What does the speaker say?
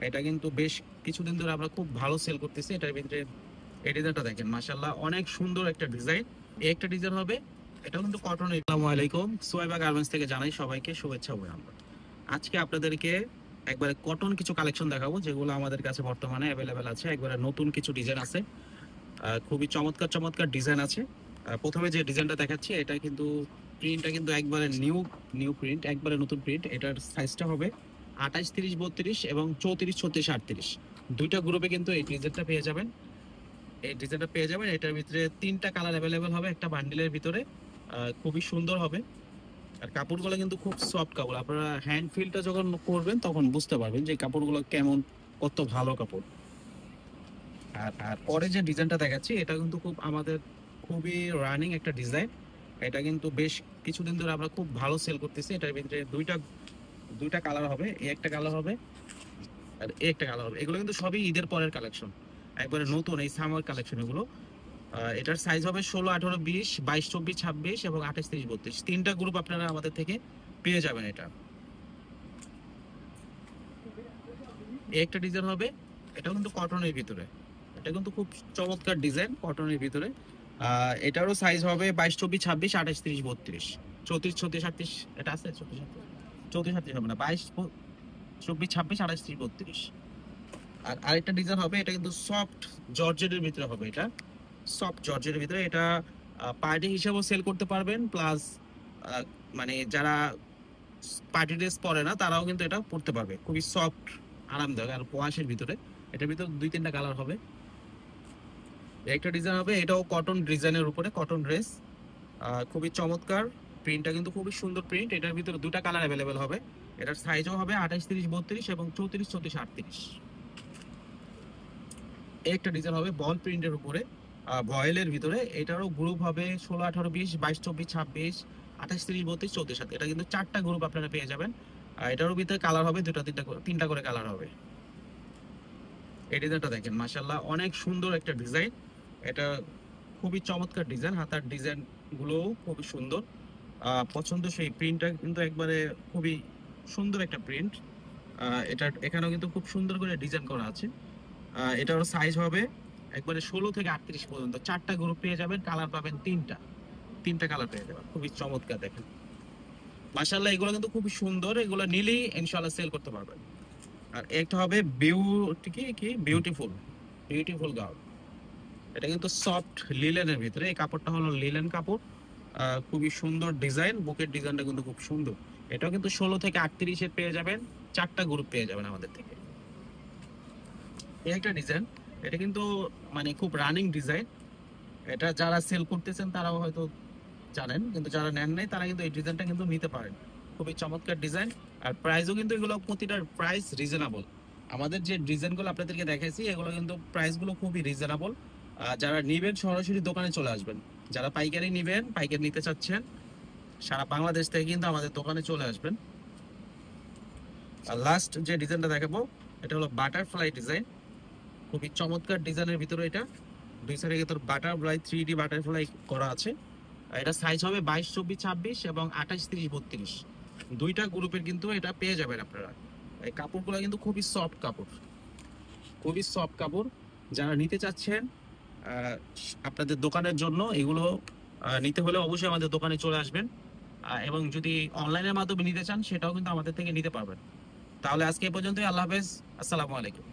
এটা কিন্তু বেশ কিছুদিন ধরে আমরা খুব ভালো সেল করতেছি। এটার ভিতরে এই ডিজাইনটা দেখেন, মাশাআল্লাহ অনেক সুন্দর একটা ডিজাইন। এই একটা ডিজাইন হবে, এটা কিন্তু কটন। আসসালামু আলাইকুম, সোয়েবা গার্মেন্টস থেকে জানাই সবাইকে শুভেচ্ছা অভিনন্দন। আজকে আপনাদেরকে একবারে কটন কিছু কালেকশন দেখাবো, যেগুলো আমাদের কাছে বর্তমানে অ্যাভেলেবেল আছে। একবারে নতুন কিছু ডিজাইন আছে, খুবই চমৎকার চমৎকার ডিজাইন আছে। প্রথমে যে ডিজাইনটা দেখাচ্ছি, এটা কিন্তু প্রিন্টটা কিন্তু একবারে নিউ নিউ প্রিন্ট, একবারে নতুন প্রিন্ট। এটার সাইজটা হবে 28, 30, 32 এবং 34, 36, 38 দুইটা গ্রুপে কিন্তু এই ডিজাইনটা পেয়ে যাবেন। এটার ভিতরে তিনটা কালার অ্যাভেলেবেল হবে একটা বান্ডিলের ভিতরে। খুবই সুন্দর হবে। আর কাপড়গুলো কিন্তু খুব সফট কাপড়, আপনারা হ্যান্ড ফিলটা যখন করবেন তখন বুঝতে পারবেন যে কাপড়গুলো কেমন, কত ভালো কাপড়। আর পরে যে ডিজাইনটা দেখাচ্ছি, এটা কিন্তু খুবই রানিং একটা ডিজাইন। এটা কিন্তু বেশ কিছুদিন ধরে আমরা খুব ভালো সেল করতেছি। এটার ভিতরে দুইটা দুইটা কালার হবে, এই একটা কালার হবে আর এই একটা কালার হবে। এগুলো কিন্তু সবই ঈদের পরের কালেকশন, একবারে নতুন এই সামার কালেকশন এগুলো। এটার সাইজ হবে 16, 18, 20, 22, 24, 26 এবং 28, 30, 32 তিনটা গ্রুপ আপনারা আমাদের থেকে পেয়ে যাবেন। এটা এই একটা ডিজাইন হবে, এটা কিন্তু কটনের ভিতরে। এটা কিন্তু খুব চমৎকার ডিজাইন কটনের ভিতরে। এটারও সাইজ হবে 22, 24, 26, 28, 30, 32, 34, 36, 38। এটা আছে 34, 34, 38 হবে না, 22, 24, 26, 28, 30, 32। আর আরেকটা ডিজাইন হবে, এটা কিন্তু সফট জর্জেটের ভিতরে হবে। এটা সফট জর্জেটের ভিতরে, এটা পার্টি হিসেবেও সেল করতে পারবেন, প্লাস মানে যারা পার্টি ড্রেস পরে না তারাও কিন্তু এটা পরতে পারবে। খুবই সফট, আরামদায়ক আর ওয়াশের ভিতরে। এটার ভিতরে দুই তিনটা কালার হবে। একটা ডিজাইন হবে, এটাও কটন ডিজাইনের উপরে, কটন ড্রেস। খুবই চমৎকার প্রিন্টটা কিন্তু খুবই সুন্দর প্রিন্ট। এটার ভিতরে দুটা কালার অ্যাভেলেবেল হবে। এটার সাইজও হবে 28, 30, 32 এবং 34, 36, 38। একটা ডিজাইন হবে বল প্রিন্টের উপরে, ভয়েলের ভিতরে। এটারও গ্রুপ হবে 16, 18, 20, 22, 24, 26, 28, 30, 32, 34, 37। এটা কিন্তু চারটা গ্রুপ আপনারা পেয়ে যাবেন। এটারও ভিতরে কালার হবে তিনটা করে কালার হবে। এই ডিজাইনটা দেখেন, মাশাআল্লাহ অনেক সুন্দর একটা ডিজাইন। এটা খুবই চমৎকার ডিজাইন, হাতার ডিজাইন গুলো খুবই সুন্দর। পছন্দ সেই প্রিন্টটা কিন্তু একবারে খুবই সুন্দর একটা প্রিন্ট। এটা এখানেও কিন্তু খুব সুন্দর করে ডিজাইন করা আছে। এটার সাইজ হবে একবারে 16 থেকে 38 পর্যন্ত। চারটা গ্রুপ পেয়ে যাবেন, কালার পাবেন তিনটা কালার পেয়ে যাবেন। খুবই চমৎকার দেখেন, মাশাআল্লাহ এগুলো কিন্তু খুবই সুন্দর। এগুলো নিলেই ইনশাআল্লাহ সেল করতে পারবেন। আর একটা হবে বিউটিফুল বিউটিফুল গাউন। এটা কিন্তু সফট লিলেনের ভিতরে, এই কাপড়টা হলো লিলেন কাপড়। খুবই সুন্দর ডিজাইন, বুকের ডিজাইনটা কিন্তু খুব সুন্দর। এটাও কিন্তু 16 থেকে 38 পেয়ে যাবেন। চারটা গ্রুপ পেয়ে যাবেন আমাদের থেকে। এই একটা ডিজাইন, এটা কিন্তু মানে খুব রানিং ডিজাইন। এটা যারা সেল করতেছেন তারাও হয়তো জানেন, কিন্তু যারা নেন নাই তারা কিন্তু এই ডিজাইনটা কিন্তু নিতে পারেন। খুবই চমৎকার ডিজাইন। আর প্রাইসও কিন্তু এগুলো প্রতিটার প্রাইস রিজনেবল। আমাদের যে ডিজাইনগুলো আপনাদেরকে দেখাইছি এগুলো কিন্তু প্রাইসগুলো খুবই রিজনেবল। যারা নিবেন সরাসরি দোকানে চলে আসবেন। যারা পাইকারি নিবেন, পাইকারি নিতে চাচ্ছেন, সারা বাংলাদেশ থেকে কিন্তু আমাদের দোকানে চলে আসবেন। আর লাস্ট যে ডিজাইনটা দেখাবো, এটা হলো বাটারফ্লাই ডিজাইন। খুবই চমৎকার ডিজাইনের ভিতরে এটা। দুই সাইডে কিন্তু বাটারফ্লাই 3D বাটারফ্লাই করা আছে। এটা সাইজ হবে 22, 24, 26 এবং 28, 30, 32 দুইটা গ্রুপের কিন্তু এটা পেয়ে যাবেন আপনারা। এই কাপড়গুলো কিন্তু খুবই সফট কাপড়, খুবই সফট কাপড়। যারা নিতে চাচ্ছেন আপনাদের দোকানের জন্য এগুলো নিতে হলে অবশ্যই আমাদের দোকানে চলে আসবেন। এবং যদি অনলাইনের মাধ্যমে নিতে চান সেটাও কিন্তু আমাদের থেকে নিতে পারবেন। তাহলে আজকে এ পর্যন্তই, আল্লাহ হাফেজ, আসসালামু আলাইকুম।